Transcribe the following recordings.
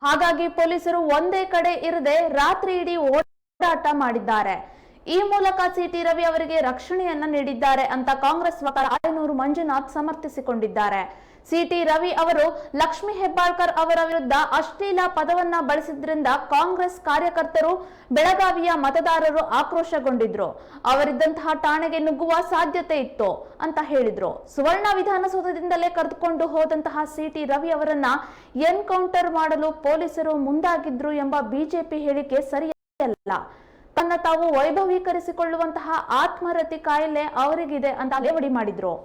ಹಾಗಾಗಿ ಪೊಲೀಸರು ಒಂದೇ ಕಡೆ ಇರದೆ ರಾತ್ರಿ ಇಡೀ ಓಡಾಟ ಮಾಡಿದ್ದಾರೆ. ಈ ಮೂಲಕ ಸಿಟಿ ರವಿ ಅವರಿಗೆ ರಕ್ಷಣೆಯನ್ನ ನೀಡಿದ್ದಾರೆ ಅಂತ ಕಾಂಗ್ರೆಸ್ ವಕ್ತಾರ ಆಯನೂರು ಮಂಜುನಾಥ್ ಸಮರ್ಥಿಸಿಕೊಂಡಿದ್ದಾರೆ. ಸಿಟಿ ರವಿ ಅವರು ಲಕ್ಷ್ಮಿ ಹೆಬ್ಬಾಳ್ಕರ್ ಅವರ ವಿರುದ್ಧ ಅಶ್ಲೀಲ ಪದವನ್ನ ಬಳಸಿದ್ರಿಂದ ಕಾಂಗ್ರೆಸ್ ಕಾರ್ಯಕರ್ತರು, ಬೆಳಗಾವಿಯ ಮತದಾರರು ಆಕ್ರೋಶಗೊಂಡಿದ್ರು. ಅವರಿದ್ದಂತಹ ಠಾಣೆಗೆ ನುಗ್ಗುವ ಸಾಧ್ಯತೆ ಇತ್ತು ಅಂತ ಹೇಳಿದ್ರು. ಸುವರ್ಣ ವಿಧಾನಸೌಧದಿಂದಲೇ ಕರೆದುಕೊಂಡು ಹೋದಂತಹ ಸಿಟಿ ರವಿ ಅವರನ್ನ ಎನ್ಕೌಂಟರ್ ಮಾಡಲು ಪೊಲೀಸರು ಮುಂದಾಗಿದ್ರು ಎಂಬ ಬಿಜೆಪಿ ಹೇಳಿಕೆ ಸರಿಯಲ್ಲ. ತನ್ನ ತಾವು ವೈಭವೀಕರಿಸಿಕೊಳ್ಳುವಂತಹ ಆತ್ಮರತಿ ಕಾಯಿಲೆ ಅವರಿಗಿದೆ ಅಂತ ಲೇವಡಿ ಮಾಡಿದ್ರು.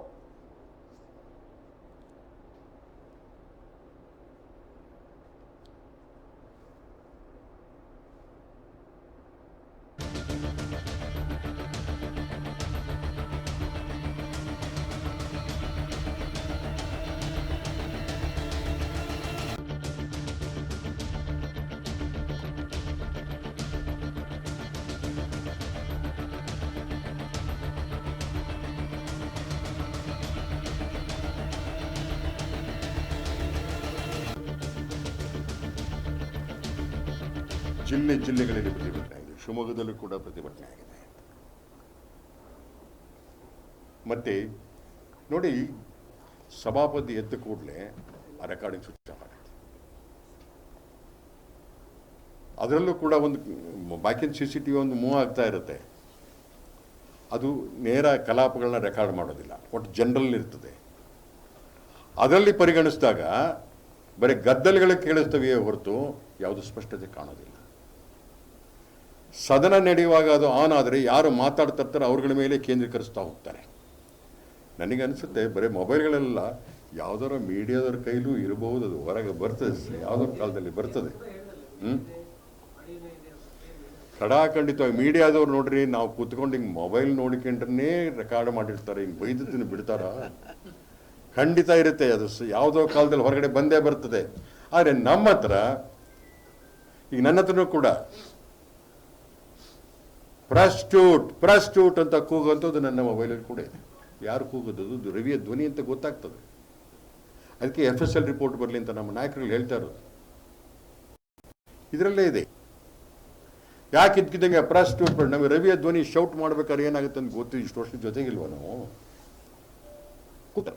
ಜಿಲ್ಲೆಗಳಲ್ಲಿ ಪ್ರತಿಭಟನೆ ಆಗಿದೆ. ಶಿವಮೊಗ್ಗದಲ್ಲೂ ಕೂಡ ಪ್ರತಿಭಟನೆ ಆಗಿದೆ. ಮತ್ತೆ ನೋಡಿ, ಸಭಾಪತಿ ಎದ್ದ ಕೂಡಲೇ ಆ ರೆಕಾರ್ಡಿಂಗ್ ಸ್ವಿಚ್ ಆಫ್ ಆಗುತ್ತೆ. ಅದರಲ್ಲೂ ಕೂಡ ಒಂದು ಬ್ಯಾಕಿನ್ CCTV ಒಂದು ಮೂವ್ ಆಗ್ತಾ ಇರುತ್ತೆ. ಅದು ನೇರ ಕಲಾಪಗಳನ್ನ ರೆಕಾರ್ಡ್ ಮಾಡೋದಿಲ್ಲ, ಒಟ್ಟು ಜನರಲ್ ಇರ್ತದೆ. ಅದರಲ್ಲಿ ಪರಿಗಣಿಸಿದಾಗ ಬರೀ ಗದ್ದಲಗಳು ಕೇಳಿಸ್ತವೆಯೇ ಹೊರತು ಯಾವುದು ಸ್ಪಷ್ಟತೆ ಕಾಣೋದಿಲ್ಲ. ಸದನ ನಡೆಯುವಾಗ ಅದು ಆನ್ ಆದರೆ ಯಾರು ಮಾತಾಡ್ತಿರ್ತಾರೆ ಅವ್ರಗಳ ಮೇಲೆ ಕೇಂದ್ರೀಕರಿಸ್ತಾ ಹೋಗ್ತಾರೆ. ನನಗನ್ಸುತ್ತೆ ಬರೀ ಮೊಬೈಲ್ಗಳೆಲ್ಲ ಯಾವುದಾರ ಮೀಡಿಯಾದವ್ರ ಕೈಲೂ ಇರಬಹುದು, ಅದು ಹೊರಗೆ ಬರ್ತದೆ, ಯಾವುದೋ ಕಾಲದಲ್ಲಿ ಬರ್ತದೆ. ಖಂಡಿತವಾಗಿ ಮೀಡಿಯಾದವ್ರು ನೋಡ್ರಿ, ನಾವು ಕೂತ್ಕೊಂಡು ಹಿಂಗೆ ಮೊಬೈಲ್ ನೋಡಿಕೊಂಡ್ರೆ ರೆಕಾರ್ಡ್ ಮಾಡಿರ್ತಾರೆ, ಹಿಂಗೆ ಬೈದത്തിന് ಬಿಡ್ತಾರ? ಖಂಡಿತ ಇರುತ್ತೆ, ಅದು ಯಾವುದೋ ಕಾಲದಲ್ಲಿ ಹೊರಗಡೆ ಬಂದೇ ಬರ್ತದೆ. ಆದರೆ ನಮ್ಮ ಹತ್ರ ಈಗ ನನ್ನ ಹತ್ರನೂ ಕೂಡ ಪ್ರಾಸ್ಟ್ಯೂಟ್ ಅಂತ ಕೂಗುವಂಥದ್ದು ನನ್ನ ಮೊಬೈಲಲ್ಲಿ ಕೂಡ ಇದೆ. ಯಾರು ಕೂಗೋದು? ರವಿಯ ಧ್ವನಿ ಅಂತ ಗೊತ್ತಾಗ್ತದೆ. ಅದಕ್ಕೆ FSL ರಿಪೋರ್ಟ್ ಬರಲಿ ಅಂತ ನಮ್ಮ ನಾಯಕರುಗಳು ಹೇಳ್ತಾ ಇರೋದು ಇದರಲ್ಲೇ ಇದೆ. ಯಾಕೆ ಇದ್ಕಿದ್ದಂಗೆ ಪ್ರಾಸ್ಟ್ಯೂಟ್ ನಮಗೆ ರವಿಯ ಧ್ವನಿ ಶೌಟ್ ಮಾಡ್ಬೇಕಾದ್ರೆ ಏನಾಗುತ್ತೆ ಅಂತ ಗೊತ್ತು. ಇಷ್ಟು ವರ್ಷದ ಜೊತೆಗಿಲ್ವ ನಾವು? ಕೂತ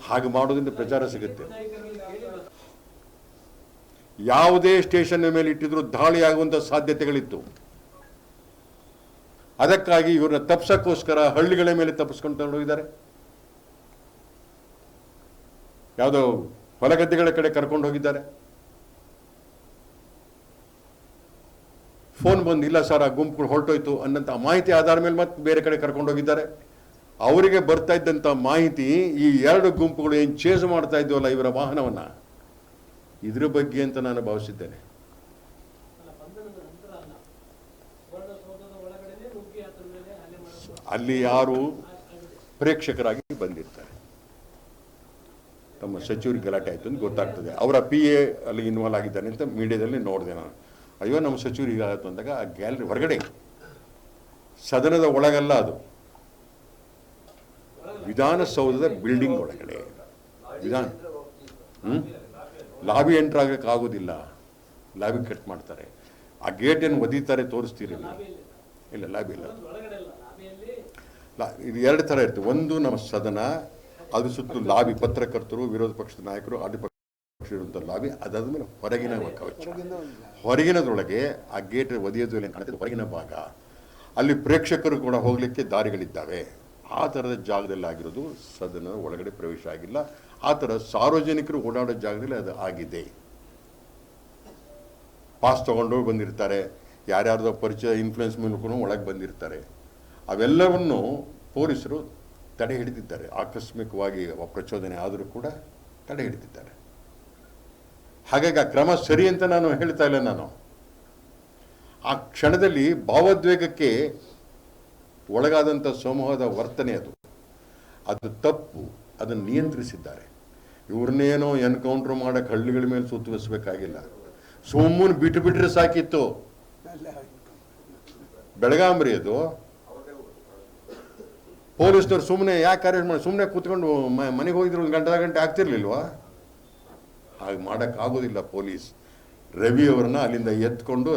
ಹಾಗೆ ಮಾಡೋದ್ರಿಂದ ಪ್ರಚಾರ ಸಿಗುತ್ತೆ. ಯಾವುದೇ ಸ್ಟೇಷನ್ ಮೇಲೆ ಇಟ್ಟಿದ್ರು ದಾಳಿ ಆಗುವಂಥ ಸಾಧ್ಯತೆಗಳಿತ್ತು. ಅದಕ್ಕಾಗಿ ಇವ್ರನ್ನ ತಪ್ಪಿಸೋಕ್ಕೋಸ್ಕರ ಹಳ್ಳಿಗಳ ಮೇಲೆ ತಪ್ಪಿಸ್ಕೊಂಡು ಹೋಗಿದ್ದಾರೆ. ಯಾವುದೋ ಹೊಲಗದ್ದೆಗಳ ಕಡೆ ಕರ್ಕೊಂಡು ಹೋಗಿದ್ದಾರೆ. ಫೋನ್ ಬಂದು, ಇಲ್ಲ ಸರ್ ಆ ಗುಂಪುಗಳು ಹೊರಟೋಯ್ತು ಅನ್ನಂತ ಮಾಹಿತಿ ಆಧಾರ ಮೇಲೆ ಮತ್ತೆ ಬೇರೆ ಕಡೆ ಕರ್ಕೊಂಡು ಹೋಗಿದ್ದಾರೆ. ಅವರಿಗೆ ಬರ್ತಾ ಇದ್ದಂಥ ಮಾಹಿತಿ ಈ ಎರಡು ಗುಂಪುಗಳು ಏನು ಚೇಸ್ ಮಾಡ್ತಾ ಇದ್ವಲ್ಲ ಇವರ ವಾಹನವನ್ನ, ಇದ್ರ ಬಗ್ಗೆ ಅಂತ ನಾನು ಭಾವಿಸಿದ್ದೇನೆ. ಅಲ್ಲಿ ಯಾರು ಪ್ರೇಕ್ಷಕರಾಗಿ ಬಂದಿರ್ತಾರೆ, ತಮ್ಮ ಸಚಿವರಿಗೆ ಗಲಾಟೆ ಆಯಿತು ಅಂತ ಗೊತ್ತಾಗ್ತದೆ. ಅವರ PA ಅಲ್ಲಿ ಇನ್ವಾಲ್ವ್ ಆಗಿದ್ದಾನೆ ಅಂತ ಮೀಡಿಯಾದಲ್ಲಿ ನೋಡಿದೆ ನಾನು. ಅಯ್ಯೋ ನಮ್ಮ ಸಚಿವರಿಗೆ ಆಯಿತು ಅಂದಾಗ ಆ ಗ್ಯಾಲರಿ ಹೊರಗಡೆ, ಸದನದ ಒಳಗಲ್ಲ, ಅದು ವಿಧಾನಸೌಧದ ಬಿಲ್ಡಿಂಗ್ ಒಳಗಡೆ. ಲಾಬಿ ಎಂಟ್ರ್ ಆಗಕ್ಕೆ ಆಗೋದಿಲ್ಲ, ಲಾಬಿ ಕಟ್ ಮಾಡ್ತಾರೆ. ಆ ಗೇಟ್ ಏನು ಒದೀತಾರೆ ತೋರಿಸ್ತೀರಿ? ಇಲ್ಲ, ಲಾಬಿ ಇಲ್ಲ. ಇದು ಎರಡು ಥರ ಇರ್ತದೆ. ಒಂದು ನಮ್ಮ ಸದನ, ಅದ್ರ ಸುತ್ತಲೂ ಲಾಬಿ, ಪತ್ರಕರ್ತರು, ವಿರೋಧ ಪಕ್ಷದ ನಾಯಕರು, ಆದಿಪಕ್ಷ ಇರುವಂಥ ಲಾಬಿ. ಅದಾದ್ಮೇಲೆ ಹೊರಗಿನ ಕವಚ, ಹೊರಗಿನದ್ರೊಳಗೆ ಆ ಗೇಟ್ ಒದೆಯೋದು ಏನು ಕಾಣುತ್ತೆ, ಹೊರಗಿನ ಭಾಗ. ಅಲ್ಲಿ ಪ್ರೇಕ್ಷಕರು ಕೂಡ ಹೋಗಲಿಕ್ಕೆ ದಾರಿಗಳಿದ್ದಾವೆ. ಆ ಥರದ ಜಾಗದಲ್ಲಿ ಆಗಿರೋದು. ಸದನ ಒಳಗಡೆ ಪ್ರವೇಶ ಆಗಿಲ್ಲ. ಆ ಥರ ಸಾರ್ವಜನಿಕರು ಓಡಾಡೋ ಜಾಗದಲ್ಲಿ ಅದು ಆಗಿದೆ. ಪಾಸ್ ತಗೊಂಡು ಬಂದಿರ್ತಾರೆ, ಯಾರ್ಯಾರ್ದೋ ಪರಿಚಯ ಇನ್ಫ್ಲುಯೆನ್ಸ್ ಮೂಲಕ ಒಳಗೆ ಬಂದಿರ್ತಾರೆ. ಅವೆಲ್ಲವನ್ನು ಪೊಲೀಸರು ತಡೆ ಹಿಡಿದಿದ್ದಾರೆ. ಆಕಸ್ಮಿಕವಾಗಿ ಪ್ರಚೋದನೆ ಆದರೂ ಕೂಡ ತಡೆ ಹಿಡಿದಿದ್ದಾರೆ. ಹಾಗಾಗಿ ಆ ಕ್ರಮ ಸರಿ ಅಂತ ನಾನು ಹೇಳ್ತಾ ಇಲ್ಲ. ನಾನು ಆ ಕ್ಷಣದಲ್ಲಿ ಭಾವೋದ್ವೇಗಕ್ಕೆ ಒಳಗಾದಂಥ ಸಮೂಹದ ವರ್ತನೆ ಅದು ತಪ್ಪು. ಅದನ್ನು ನಿಯಂತ್ರಿಸಿದ್ದಾರೆ. ಇವ್ರನ್ನೇನೋ ಎನ್ಕೌಂಟರ್ ಮಾಡಕ್ಕೆ ಹಳ್ಳಿಗಳ ಮೇಲೆ ಸುತ್ತುವರಿಸಬೇಕಾಗಿಲ್ಲ. ಸುಮ್ಮನೆ ಬಿಟ್ಟರೆ ಸಾಕಿತ್ತು. ಬೆಳಗಾಂಬ್ರಿ ಅದು. ಪೊಲೀಸ್ನವ್ರು ಸುಮ್ಮನೆ ಯಾಕೆ ಅರೆಸ್ಟ್ ಮಾಡಿ ಸುಮ್ಮನೆ ಕೂತ್ಕೊಂಡು ಮನೆಗೆ ಹೋಗಿದ್ರು 1 ಗಂಟೆ ಆಗ್ತಿರ್ಲಿಲ್ವಾ? ಹಾಗೆ ಮಾಡೋಕ್ಕಾಗೋದಿಲ್ಲ. ಪೊಲೀಸ್ ರವಿ ಅವರನ್ನ ಅಲ್ಲಿಂದ ಎತ್ಕೊಂಡು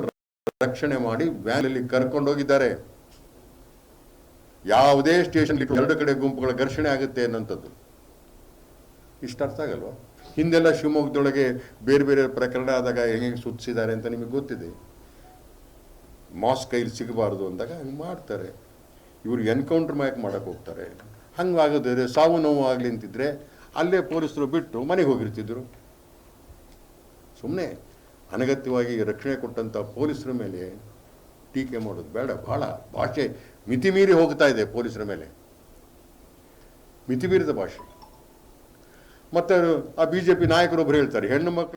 ರಕ್ಷಣೆ ಮಾಡಿ ವ್ಯಾನಲ್ಲಿ ಕರ್ಕೊಂಡು ಹೋಗಿದ್ದಾರೆ. ಯಾವುದೇ ಸ್ಟೇಷನ್ ಎರಡು ಕಡೆ ಗುಂಪುಗಳ ಘರ್ಷಣೆ ಆಗುತ್ತೆ ಅನ್ನೋಂಥದ್ದು ಇಷ್ಟ ಅರ್ಥ ಆಗಲ್ವಾ? ಹಿಂದೆಲ್ಲ ಶಿವಮೊಗ್ಗದೊಳಗೆ ಬೇರೆ ಬೇರೆ ಪ್ರಕರಣ ಆದಾಗ ಹೆಂಗೆ ಸುತ್ತಿಸಿದ್ದಾರೆ ಅಂತ ನಿಮಗೆ ಗೊತ್ತಿದೆ. ಮಾಸ್ ಕೈಲಿ ಸಿಗಬಾರ್ದು ಅಂದಾಗ ಹಂಗೆ ಮಾಡ್ತಾರೆ. ಇವ್ರು ಎನ್ಕೌಂಟರ್ ಮಾಡಕ್ಕೆ ಹೋಗ್ತಾರೆ. ಹಂಗಾಗದ್ರೆ ಸಾವು ನೋವು ಆಗಲಿ ಅಂತಿದ್ರೆ ಅಲ್ಲೇ ಪೊಲೀಸರು ಬಿಟ್ಟು ಮನೆಗೆ ಹೋಗಿರ್ತಿದ್ರು. ಸುಮ್ಮನೆ ಅನಗತ್ಯವಾಗಿ ರಕ್ಷಣೆ ಕೊಟ್ಟಂಥ ಪೊಲೀಸರ ಮೇಲೆ ಟೀಕೆ ಮಾಡೋದು ಬೇಡ. ಬಹಳ ಭಾಷೆ ಮಿತಿಮೀರಿ ಹೋಗ್ತಾ ಇದೆ ಪೊಲೀಸರ ಮೇಲೆ, ಮಿತಿಮೀರಿದ ಭಾಷೆ. ಮತ್ತು ಆ BJP ನಾಯಕರೊಬ್ಬರು ಹೇಳ್ತಾರೆ, ಹೆಣ್ಣು ಮಕ್ಕಳು